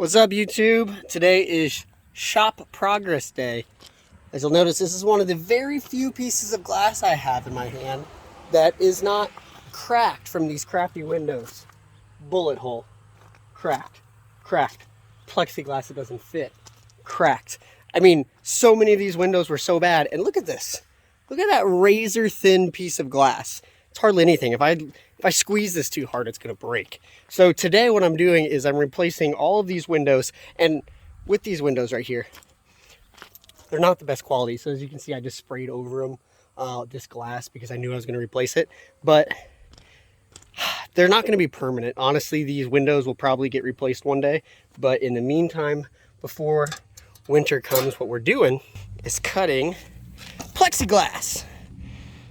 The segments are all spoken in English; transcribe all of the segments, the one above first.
What's up, YouTube? Today is Shop Progress Day. As you'll notice, this is one of the very few pieces of glass I have in my hand that is not cracked from these crappy windows. Bullet hole, cracked, cracked. Plexiglass that doesn't fit, cracked. I mean, so many of these windows were so bad. And look at this. Look at that razor thin piece of glass. It's hardly anything. If I squeeze this too hard, it's gonna break. So today what I'm doing is I'm replacing all of these windows, and with these windows right here, they're not the best quality. So as you can see, I just sprayed over them this glass because I knew I was gonna replace it, but they're not gonna be permanent. Honestly, these windows will probably get replaced one day, but in the meantime, before winter comes, what we're doing is cutting plexiglass.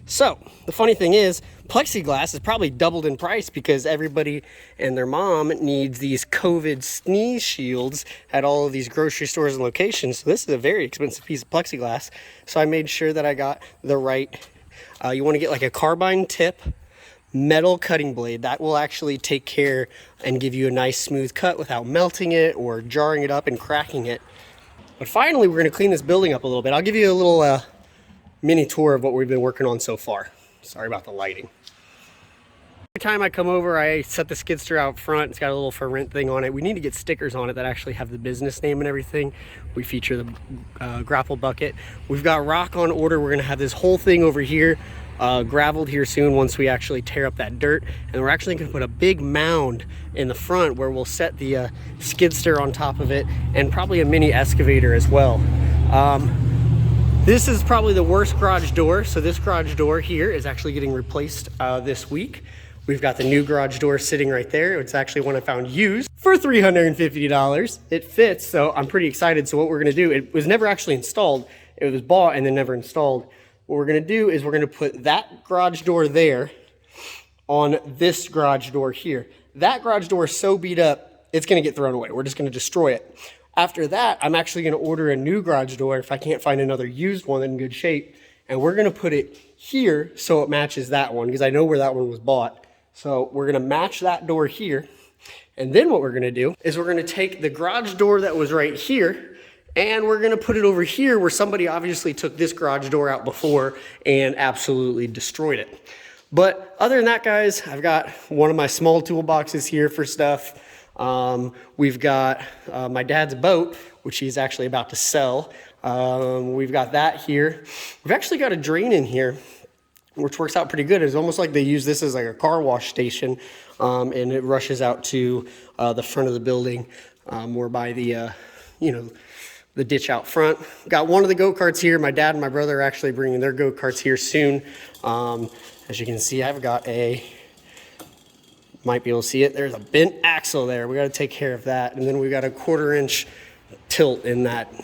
So the funny thing is, plexiglass is probably doubled in price because everybody and their mom needs these COVID sneeze shields at all of these grocery stores and locations. So this is a very expensive piece of plexiglass. So I made sure that I got the right, you want to get like a carbine tip metal cutting blade. That will actually take care and give you a nice smooth cut without melting it or jarring it up and cracking it. But finally, we're going to clean this building up a little bit. I'll give you a little mini tour of what we've been working on so far. Sorry about the lighting. Every time I come over, I set the skidster out front. It's got a little for rent thing on it. We need to get stickers on it that actually have the business name and everything. We feature the grapple bucket. We've got rock on order. We're gonna have this whole thing over here graveled here soon once we actually tear up that dirt. And we're actually gonna put a big mound in the front where we'll set the skidster on top of it and probably a mini excavator as well. This is probably the worst garage door. So this garage door here is actually getting replaced this week. We've got the new garage door sitting right there. It's actually one I found used for $350. It fits, so I'm pretty excited. So what we're gonna do, it was never actually installed. It was bought and then never installed. What we're gonna do is we're gonna put that garage door there on this garage door here. That garage door is so beat up, it's gonna get thrown away. We're just gonna destroy it. After that, I'm actually gonna order a new garage door if I can't find another used one in good shape. And we're gonna put it here so it matches that one because I know where that one was bought. So we're gonna match that door here. And then what we're gonna do is we're gonna take the garage door that was right here and we're gonna put it over here where somebody obviously took this garage door out before and absolutely destroyed it. But other than that, guys, I've got one of my small toolboxes here for stuff. We've got my dad's boat, which he's actually about to sell. We've got that here. We've actually got a drain in here, which works out pretty good. It's almost like they use this as like a car wash station, and it rushes out to the front of the building, or by the, the ditch out front. Got one of the go-karts here. My dad and my brother are actually bringing their go-karts here soon. As you can see, I've got might be able to see it. There's a bent axle there. We got to take care of that. And then we got a 1/4-inch tilt in that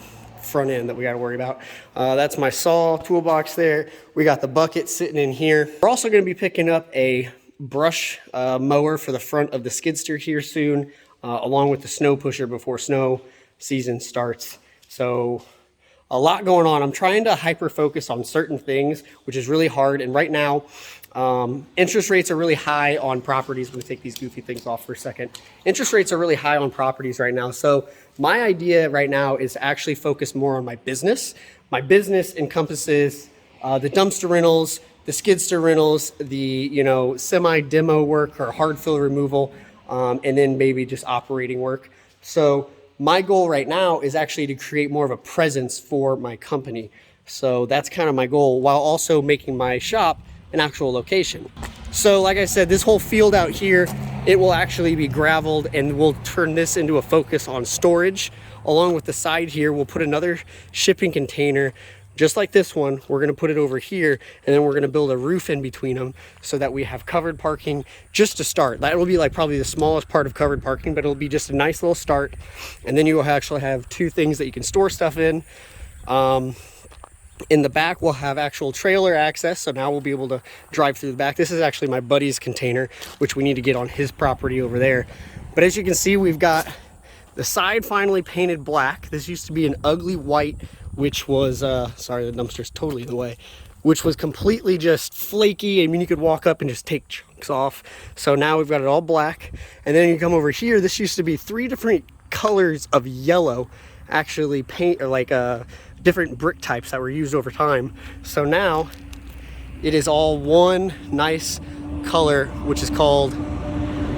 front end that we got to worry about. That's my saw toolbox there. We got the bucket sitting in here. We're also going to be picking up a brush mower for the front of the skidster here soon, along with the snow pusher before snow season starts. So a lot going on. I'm trying to hyper focus on certain things, which is really hard. And right now, interest rates are really high on properties. I'm going to take these goofy things off for a second. Interest rates are really high on properties right now. So my idea right now is to actually focus more on my business. My business encompasses the dumpster rentals, the skidster rentals, the semi-demo work or hard fill removal, and then maybe just operating work. So my goal right now is actually to create more of a presence for my company. So that's kind of my goal, while also making my shop an actual location. So like I said, this whole field out here, it will actually be graveled, and we'll turn this into a focus on storage. Along with the side here, we'll put another shipping container just like this one. We're gonna put it over here, and then we're gonna build a roof in between them so that we have covered parking just to start. That will be like probably the smallest part of covered parking, but it'll be just a nice little start. And then you will actually have two things that you can store stuff in. In the back, we'll have actual trailer access, so now we'll be able to drive through the back. This is actually my buddy's container, which we need to get on his property over there. But as you can see, we've got the side finally painted black. This used to be an ugly white, which was, sorry, the dumpster's totally in the way, which was completely just flaky. I mean, you could walk up and just take chunks off. So now we've got it all black. And then you come over here, this used to be 3 different colors of yellow actually paint, or like different brick types that were used over time. So now it is all one nice color, which is called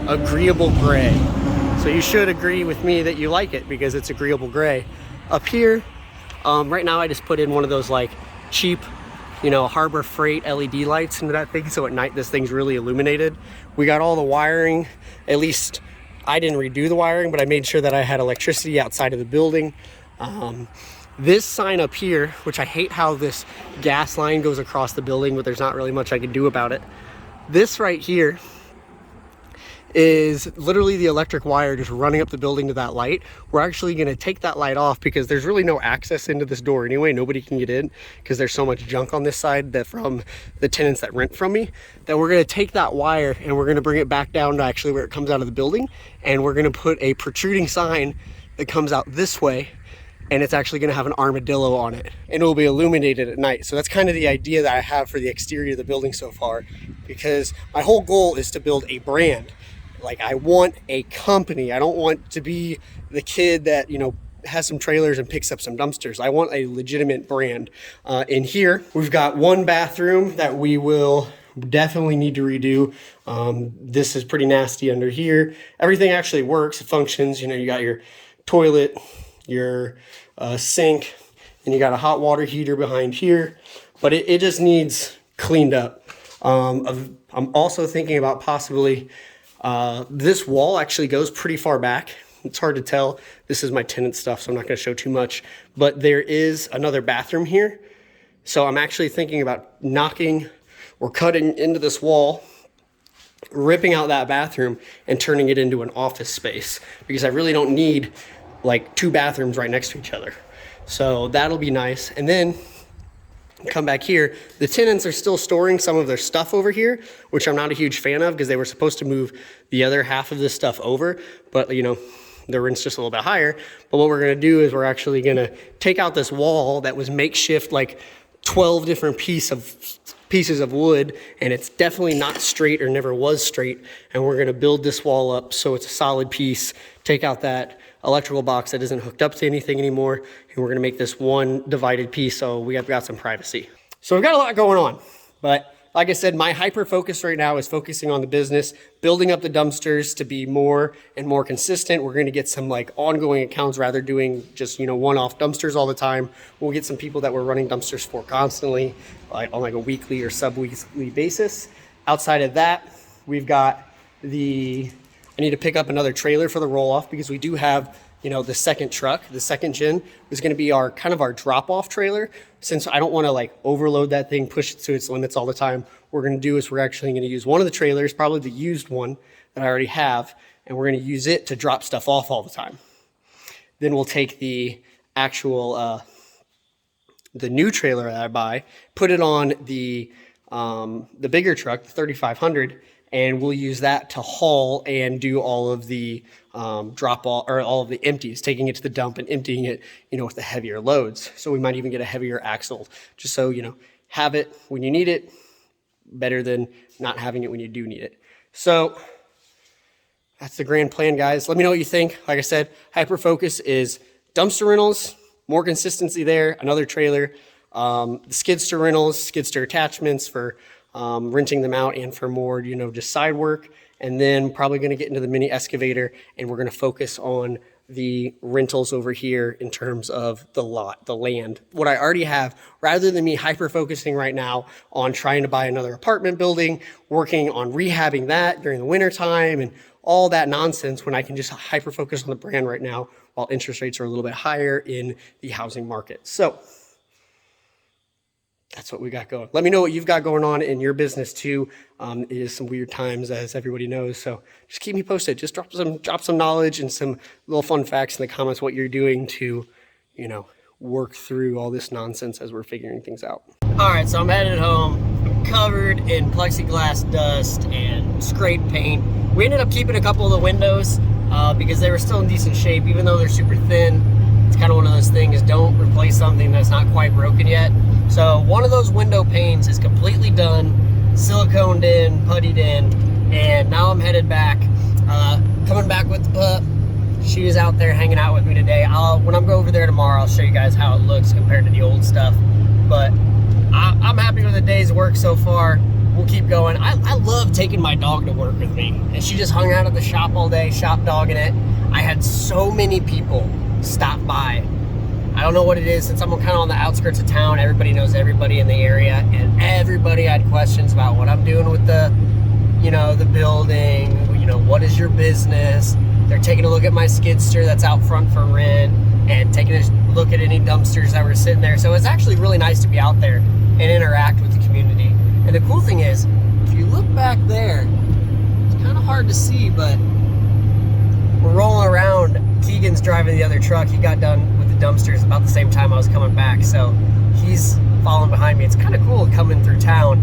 agreeable gray. So you should agree with me that you like it because it's agreeable gray. Up here, right now I just put in one of those like cheap, you know, Harbor Freight LED lights into that thing, so at night this thing's really illuminated. We got all the wiring, at least I didn't redo the wiring, but I made sure that I had electricity outside of the building. This sign up here, which I hate how this gas line goes across the building, but there's not really much I can do about it. This right here is literally the electric wire just running up the building to that light. We're actually going to take that light off because there's really no access into this door anyway. Nobody can get in because there's so much junk on this side that from the tenants that rent from me, that we're going to take that wire and we're going to bring it back down to actually where it comes out of the building, and we're going to put a protruding sign that comes out this way, and it's actually going to have an armadillo on it, and it will be illuminated at night. So that's kind of the idea that I have for the exterior of the building so far, because my whole goal is to build a brand. Like, I want a company. I don't want to be the kid that, you know, has some trailers and picks up some dumpsters. I want a legitimate brand. In here, we've got one bathroom that we will definitely need to redo. This is pretty nasty under here. Everything actually works, it functions. You know, you got your toilet, your sink, and you got a hot water heater behind here, but it just needs cleaned up. I'm also thinking about possibly, this wall actually goes pretty far back. It's hard to tell. This is my tenant stuff, so I'm not going to show too much, but there is another bathroom here. So I'm actually thinking about knocking or cutting into this wall, ripping out that bathroom and turning it into an office space, because I really don't need like two bathrooms right next to each other. So that'll be nice. And then come back here, the tenants are still storing some of their stuff over here, which I'm not a huge fan of because they were supposed to move the other half of this stuff over, but you know, the rent's just a little bit higher. But what we're gonna do is we're actually gonna take out this wall that was makeshift, like 12 different pieces of wood, and it's definitely not straight or never was straight. And we're gonna build this wall up so it's a solid piece, take out that electrical box that isn't hooked up to anything anymore, and we're gonna make this one divided piece so we have got some privacy. So we've got a lot going on, but like I said, my hyper focus right now is focusing on the business, building up the dumpsters to be more and more consistent. We're gonna get some like ongoing accounts rather doing just, you know, one-off dumpsters all the time. We'll get some people that we're running dumpsters for constantly, like on like a weekly or sub-weekly basis. Outside of that, we've got I need to pick up another trailer for the roll-off because we do have, you know, the second truck, the second gen is going to be our kind of our drop-off trailer. Since I don't want to like overload that thing, push it to its limits all the time, what we're going to do is we're actually going to use one of the trailers, probably the used one that I already have, and we're going to use it to drop stuff off all the time. Then we'll take the actual, the new trailer that I buy, put it on the bigger truck, the 3500, and we'll use that to haul and do all of the drop off, or all of the empties, taking it to the dump and emptying it, you know, with the heavier loads. So we might even get a heavier axle, just so, you know, have it when you need it, better than not having it when you do need it. So that's the grand plan, guys. Let me know what you think. Like I said, hyper focus is dumpster rentals, more consistency there, another trailer, the skidster rentals, skidster attachments for renting them out, and for more, you know, just side work. And then probably going to get into the mini excavator, and we're going to focus on the rentals over here in terms of the lot, the land, what I already have, rather than me hyper focusing right now on trying to buy another apartment building, working on rehabbing that during the winter time and all that nonsense, when I can just hyper focus on the brand right now while interest rates are a little bit higher in the housing market. So that's what we got going. Let me know what you've got going on in your business too. It is some weird times, as everybody knows. So just keep me posted. Just drop some knowledge and some little fun facts in the comments, what you're doing to, you know, work through all this nonsense as we're figuring things out. All right, so I'm headed home. I'm covered in plexiglass dust and scraped paint. We ended up keeping a couple of the windows because they were still in decent shape, even though they're super thin. It's kind of one of those things, don't replace something that's not quite broken yet. So one of those window panes is completely done, siliconed in, puttied in, and now I'm headed back, coming back with the pup, she is out there hanging out with me today. When I'm over there tomorrow, I'll show you guys how it looks compared to the old stuff. But I'm happy with the day's work so far. We'll keep going. I love taking my dog to work with me. And she just hung out at the shop all day, shop dogging it. I had so many people stop by. I don't know what it is, since I'm kind of on the outskirts of town, everybody knows everybody in the area, and everybody had questions about what I'm doing with the, the building, what is your business? They're taking a look at my skidster that's out front for rent, and taking a look at any dumpsters that were sitting there. So it's actually really nice to be out there and interact with the community. And the cool thing is, if you look back there, it's kind of hard to see, but we're rolling around. Keegan's driving the other truck. He got done with the dumpsters about the same time I was coming back, so he's following behind me. It's kind of cool coming through town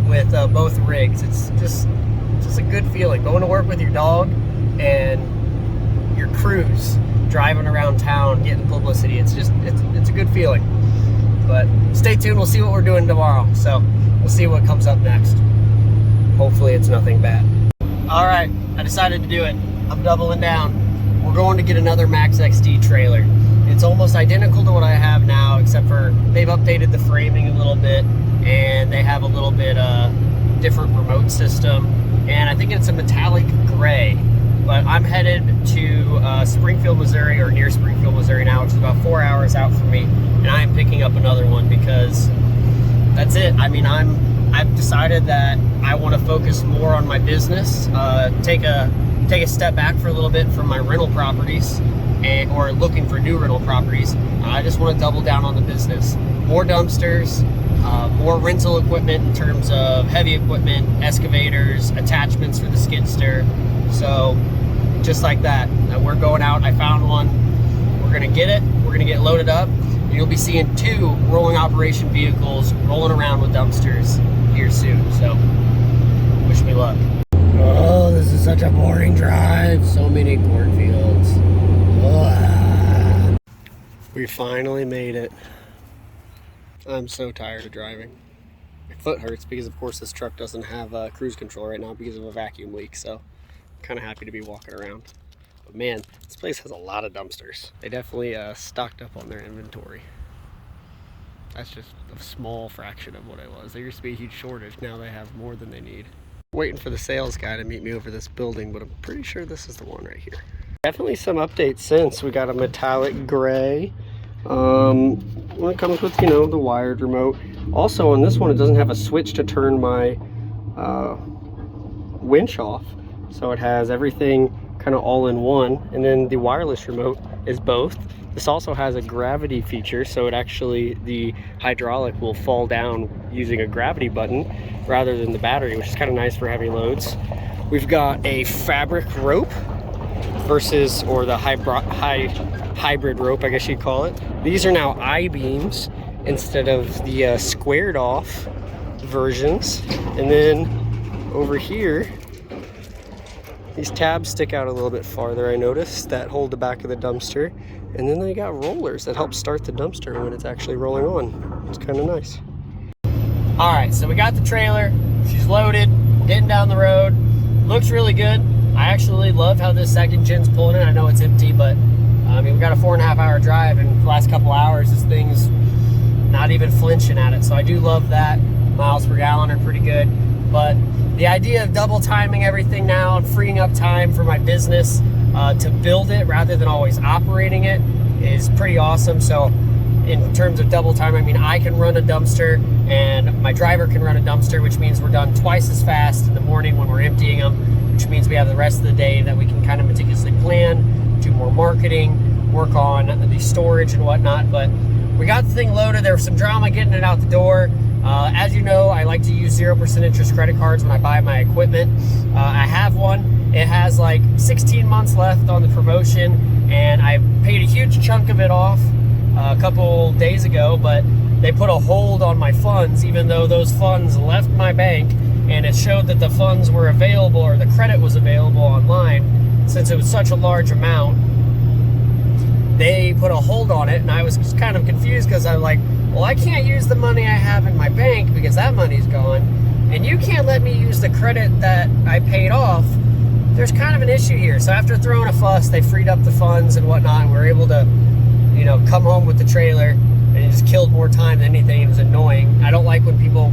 with both rigs. It's just a good feeling, going to work with your dog and your crews, driving around town, getting publicity. It's a good feeling. But stay tuned. We'll see what we're doing tomorrow. So we'll see what comes up next. Hopefully it's nothing bad. All right, I decided to do it. I'm doubling down. We're going to get another Max XD trailer. It's almost identical to what I have now, except for they've updated the framing a little bit, and they have a little bit different remote system. And I think it's a metallic gray. But I'm headed to Springfield, Missouri, or near Springfield, Missouri now, which is about 4 hours out from me. And I am picking up another one because that's it. I mean, I've decided that I want to focus more on my business, take a step back for a little bit from my rental properties, or looking for new rental properties. I just want to double down on the business. More dumpsters, more rental equipment in terms of heavy equipment, excavators, attachments for the skidster. So just like that, we're going out. I found one. We're going to get it. We're going to get loaded up. You'll be seeing 2 rolling operation vehicles rolling around with dumpsters here soon. So wish me luck. Oh, this is such a boring drive. So many cornfields. We finally made it. I'm so tired of driving. My foot hurts because, of course, this truck doesn't have cruise control right now because of a vacuum leak. So I'm kind of happy to be walking around. But man, this place has a lot of dumpsters. They definitely stocked up on their inventory. That's just a small fraction of what it was. There used to be a huge shortage. Now they have more than they need. Waiting for the sales guy to meet me over this building, but I'm pretty sure this is the one right here. Definitely some updates since. We got a metallic gray. It comes with, the wired remote. Also on this one, it doesn't have a switch to turn my winch off. So it has everything kind of all in one. And then the wireless remote is both. This also has a gravity feature, so it actually, the hydraulic will fall down using a gravity button rather than the battery, which is kind of nice for heavy loads. We've got a fabric rope versus, or the hybrid rope, I guess you'd call it. These are now I-beams instead of the squared off versions. And then over here, these tabs stick out a little bit farther, I noticed, that hold the back of the dumpster. And then they got rollers that help start the dumpster when it's actually rolling on. It's kind of nice. All right, so we got the trailer. She's loaded, getting down the road. Looks really good. I actually love how this second gen's pulling in. I know it's empty, but I mean, we got a 4.5 hour drive, and the last couple hours, this thing's not even flinching at it. So I do love that. Miles per gallon are pretty good. But the idea of double timing everything now and freeing up time for my business to build it rather than always operating it is pretty awesome. So in terms of double time, I mean, I can run a dumpster and my driver can run a dumpster, which means we're done twice as fast in the morning when we're emptying them, which means we have the rest of the day that we can kind of meticulously plan, do more marketing, work on the storage and whatnot. But we got the thing loaded. There was some drama getting it out the door. As you know, I like to use 0% interest credit cards when I buy my equipment. I have one. It has like 16 months left on the promotion, and I paid a huge chunk of it off a couple days ago, but they put a hold on my funds, even though those funds left my bank, and it showed that the funds were available, or the credit was available online. Since it was such a large amount, they put a hold on it, and I was just kind of confused because I'm like, well, I can't use the money I have in my bank because that money's gone, and you can't let me use the credit that I paid off there's kind of an issue here. So after throwing a fuss, they freed up the funds and whatnot, and we're able to, you know, come home with the trailer, and it just killed more time than anything. It was annoying. I don't like when people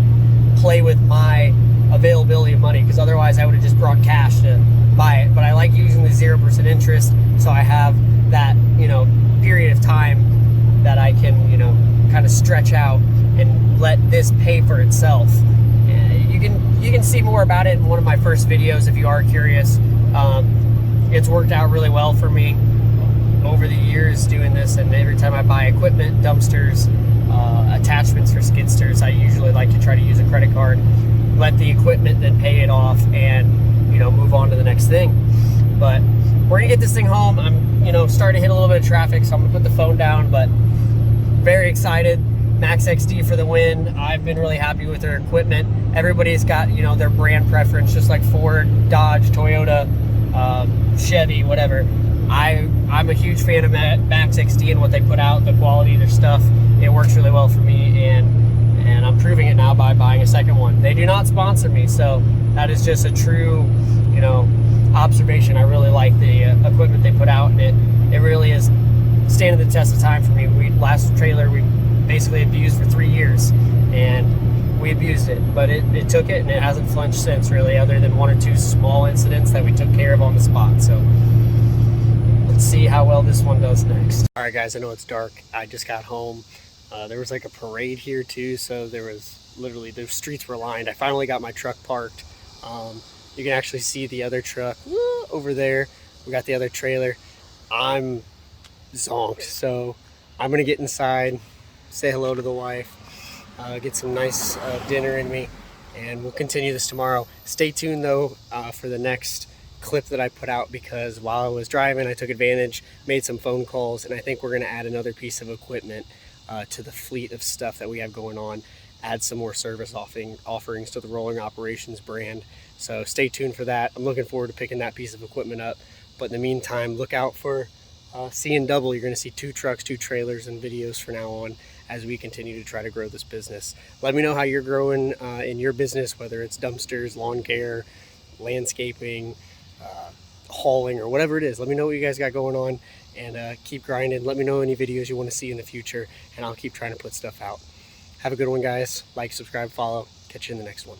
play with my availability of money, because otherwise I would have just brought cash to buy it. But I like using the 0% interest, so I have that, you know, period of time that I can, you know, kind of stretch out and let this pay for itself. You can see more about it in one of my first videos if you are curious. It's worked out really well for me over the years doing this, and every time I buy equipment, dumpsters, attachments for skidsters, I usually like to try to use a credit card, let the equipment then pay it off, and, you know, move on to the next thing. But we're gonna get this thing home. I'm, you know, starting to hit a little bit of traffic, so I'm gonna put the phone down, but very excited. Max XD for the win. I've been really happy with their equipment. Everybody's got, you know, their brand preference, just like Ford, Dodge, Toyota, Chevy, whatever. I'm a huge fan of Max XD and what they put out, the quality of their stuff. It works really well for me, and I'm proving it now by buying a second one. They do not sponsor me, so that is just a true, you know, observation. I really like the equipment they put out, and it really is standing the test of time for me. Last trailer we basically abused for 3 years, and we abused it, but it took it, and it hasn't flinched since, really, other than 1 or 2 small incidents that we took care of on the spot. So let's see how well this one does next. All right, guys, I know it's dark. I just got home. There was like a parade here too, so there was literally, the streets were lined. I finally got my truck parked. You can actually see the other truck over there. We got the other trailer. I'm zonked, so I'm gonna get inside, say hello to the wife, get some nice dinner in me, and we'll continue this tomorrow. Stay tuned though for the next clip that I put out, because while I was driving I took advantage, made some phone calls, and I think we're going to add another piece of equipment to the fleet of stuff that we have going on, add some more service offerings to the Rolling Operations brand. So stay tuned for that. I'm looking forward to picking that piece of equipment up, but in the meantime, look out for seeing double. You're going to see 2 trucks, 2 trailers and videos from now on as we continue to try to grow this business. Let me know how you're growing in your business, whether it's dumpsters, lawn care, landscaping, hauling, or whatever it is. Let me know what you guys got going on, and keep grinding. Let me know any videos you want to see in the future, and I'll keep trying to put stuff out. Have a good one, guys. Like, subscribe, follow. Catch you in the next one.